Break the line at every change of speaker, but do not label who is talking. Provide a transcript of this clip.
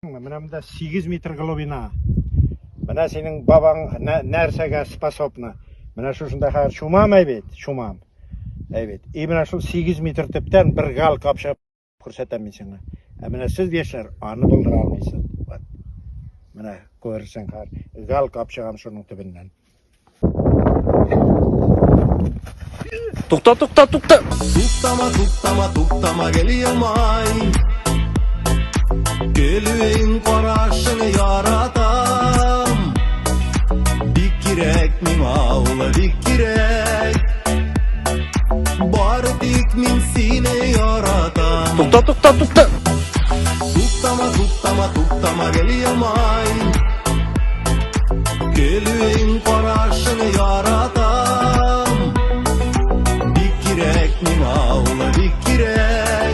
Мына мында 8 метр глубина. Мына сенің бабаң нәрсеге способны. Мына шушында қар шумам әйбет, шумам. Әйбет. И мына шу 8 метр тіптен бір гал қапшап көрсетем мен сені. Мына сіз ешер аны бұлдыра алмайсың. Мына көрсең қар гал қапшағам шуның түбінен.
Tukta.
Tuktama geliyormay. Gülün qarashını yaratam. Dikirek min ağla dikirek. Bardik min sine yaratam.
Tukta.
Tuktama geliyormay. Gülün qarashını yaratam. Dikirek min ağla dikirek.